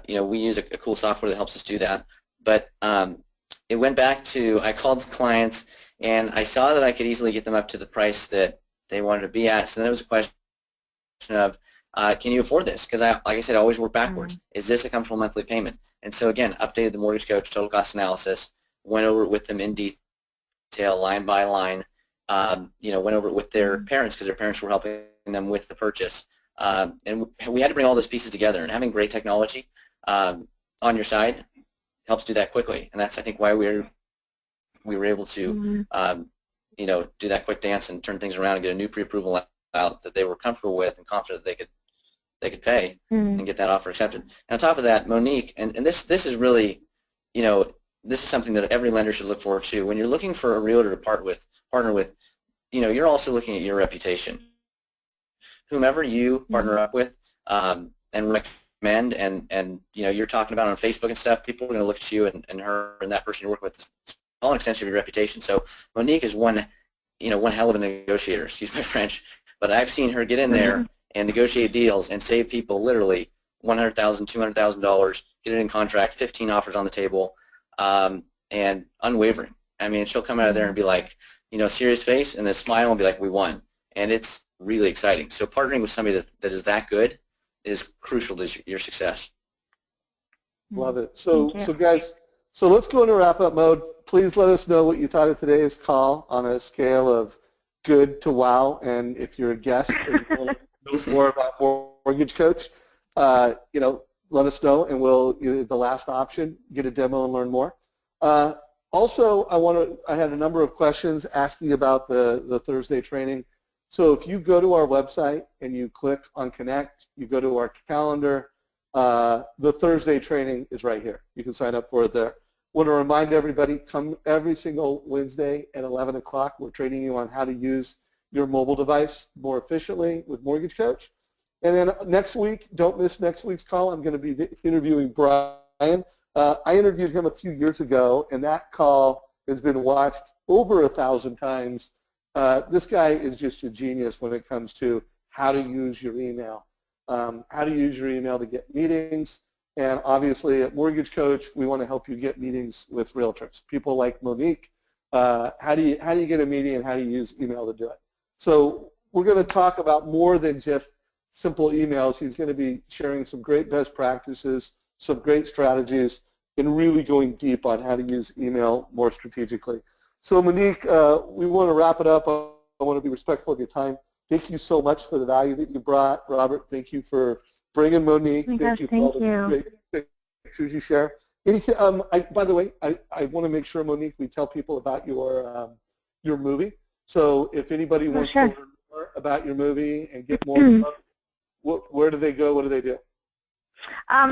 You know, we use a cool software that helps us do that. But it went back to, I called the clients, and I saw that I could easily get them up to the price that they wanted to be at. So then it was a question of, can you afford this? Because like I said, I always work backwards. Is this a comfortable monthly payment? And so again, updated the mortgage coach, total cost analysis, went over it with them in detail, line by line. You know, went over it with their parents because their parents were helping them with the purchase. And we had to bring all those pieces together. And having great technology on your side helps do that quickly. And that's, I think, why we were able to you know, do that quick dance and turn things around and get a new pre-approval out that they were comfortable with and confident they could pay and get that offer accepted. And on top of that, Monique, and this is really, you know, this is something that every lender should look forward to. When you're looking for a realtor to partner with, you know, you're also looking at your reputation. Whomever you partner up with and recommend, and you know, you're talking about on Facebook and stuff, people are going to look at you and her and that person you work with is all an extension of your reputation. So Monique is one hell of a negotiator, excuse my French, but I've seen her get in there and negotiate deals and save people literally $100,000, $200,000, get it in contract, 15 offers on the table, and unwavering. I mean, she'll come out of there and be like, you know, serious face, and then smile and be like, we won. And it's really exciting. So partnering with somebody that is that good is crucial to your success. Love it. So guys, so let's go into wrap-up mode. Please let us know what you thought of today's call on a scale of good to wow. And if you're a guest and you want to know more about Mortgage Coach, you know, let us know, and we'll, the last option, get a demo and learn more. Also, I had a number of questions asking about the Thursday training. So if you go to our website and you click on Connect, you go to our calendar, the Thursday training is right here. You can sign up for it there. Want to remind everybody, come every single Wednesday at 11 o'clock. We're training you on how to use your mobile device more efficiently with Mortgage Coach. And then next week, don't miss next week's call. I'm going to be interviewing Brian. I interviewed him a few years ago, and that call has been watched over 1,000 times. This guy is just a genius when it comes to how to use your email, how to use your email to get meetings. And obviously at Mortgage Coach, we want to help you get meetings with realtors. People like Monique, how do you get a meeting and how do you use email to do it? So we're going to talk about more than just simple emails. He's going to be sharing some great best practices, some great strategies, and really going deep on how to use email more strategically. So Monique, we want to wrap it up. I want to be respectful of your time. Thank you so much for the value that you brought. Robert, thank you for bringing Monique. Thank you for all the great pictures you share. By the way, I want to make sure, Monique, we tell people about your movie. So if anybody Oh, wants sure. to learn more about your movie and get more info, where do they go? What do they do?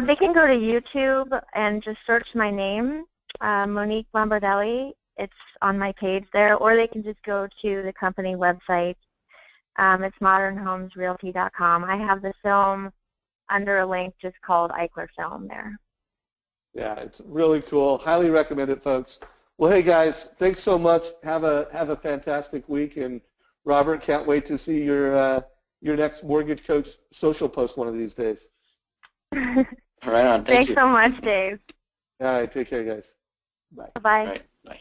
They can go to YouTube and just search my name, Monique Lomardelli. It's on my page there, or they can just go to the company website. It's modernhomesrealty.com. I have the film under a link just called Eichler Film there. Yeah, it's really cool. Highly recommend it, folks. Well, hey guys, thanks so much. Have a fantastic week, and Robert, can't wait to see your next Mortgage Coach social post one of these days. Right on. Thank Thanks you. so much, Dave. All right, take care, guys. Bye. Bye. All right. Bye.